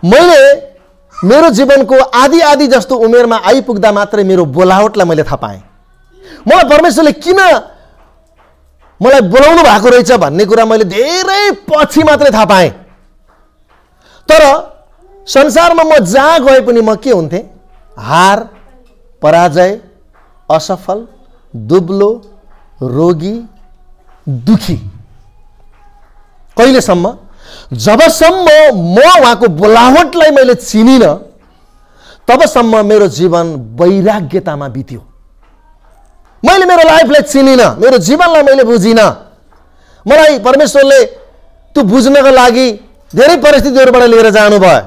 मैले मेरो जीवनको आधी आधी जस्तो उमेरमा आइपुग्दा मात्रै मेरो बोलावटलाई मैले थाहा पाएँ। मलाई परमेश्वरले किन मलाई बोलाउनु भएको रहेछ भन्ने कुरा मैले धेरै पछि मात्रै थाहा पाएँ। तर संसारमा म जहाँ गए पनि म के हुन्थेँ? हार, पराजय, असफल, दुब्लो, रोगी, दुखी। कहिलेसम्म? जबसम्म म उहाँको बोलावटलाई मैले चिनिनँ तबसम्म मेरो जीवन वैराग्यतामा बित्यो। मैले मेरो लाइफलाई चिनिनँ, मेरो जीवनलाई मैले बुझिनँ। मलाई परमेश्वरले त्यो बुझ्नको लागि धेरै परिस्थितिहरूबाट लिएर जानुभयो।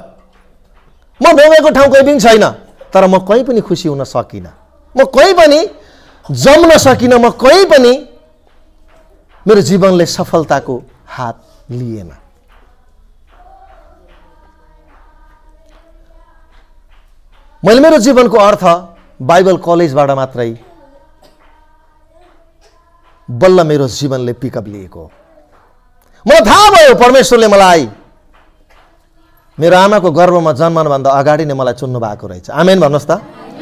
म नगएको ठाउँ कहीँ पनि छैन, तर म कहीँ पनि खुसी हुन सकिनँ, म कहीँ पनि जम्न सकिनँ, म कहीँ पनि मेरो जीवनले सफलताको हात लिएन। मैले मेरो जीवनको अर्थ बाइबल कलेजबाट मात्रै बल्ल मेरो जीवनले पिकअप लिएको। मलाई थाहा भयो परमेश्वरले मलाई मेरो आमाको गर्भमा जन्मनुभन्दा अगाडि नै मलाई चुन्नु भएको रहेछ। आमेन भन्नुहोस् त।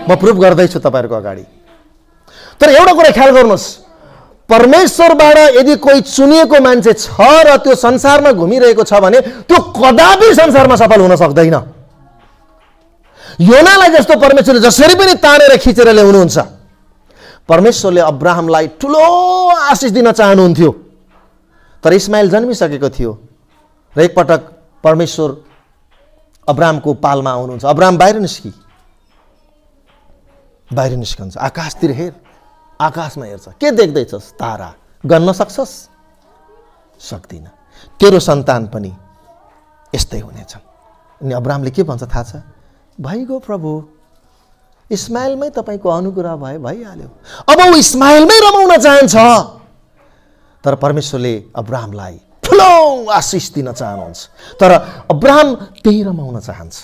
म प्रुफ गर्दैछु तपाईँहरूको अगाडि। तर एउटा कुरा ख्याल गर्नुहोस्, परमेश्वरबाट यदि कोही चुनिएको मान्छे छ र त्यो संसारमा घुमिरहेको छ भने त्यो कदापि संसारमा सफल हुन सक्दैन। योनालाई जस्तो परमेश्वरले जसरी पनि तानेर खिचेर ल्याउनुहुन्छ, परमेश्वरले अब्राहमलाई ठुलो आशिष दिन चाहनुहुन्थ्यो। तर इस्माइल जन्मिसकेको थियो र एकपटक परमेश्वर अब्राहमको पालमा आउनुहुन्छ। अब्राहम बाहिर निस्कन्छ, आकाशतिर हेर, आकाशमा हेर्छ, के देख्दैछस्? तारा। गन्न सक्छस्? सक्दिन। तेरो सन्तान पनि यस्तै हुनेछन्। अनि अब्राहमले के भन्छ थाहा छ? भइगयो प्रभु, इस्माइलमै तपाईँको अनुग्रह भयो, भइहाल्यो। अब ऊ इस्माइलमै रमाउन चाहन्छ। तर परमेश्वरले अब्राहमलाई ठुलो आशिष दिन चाहनुहुन्छ, तर अब्राहम त्यही रमाउन चाहन्छ।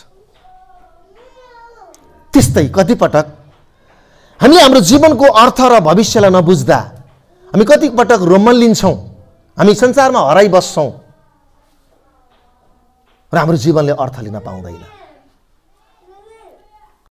त्यस्तै कतिपटक हामी हाम्रो जीवनको अर्थ र भविष्यलाई नबुझ्दा हामी कतिपटक रोमन लिन्छौँ, हामी संसारमा हराइबस्छौँ र हाम्रो जीवनले अर्थ लिन पाउँदैन।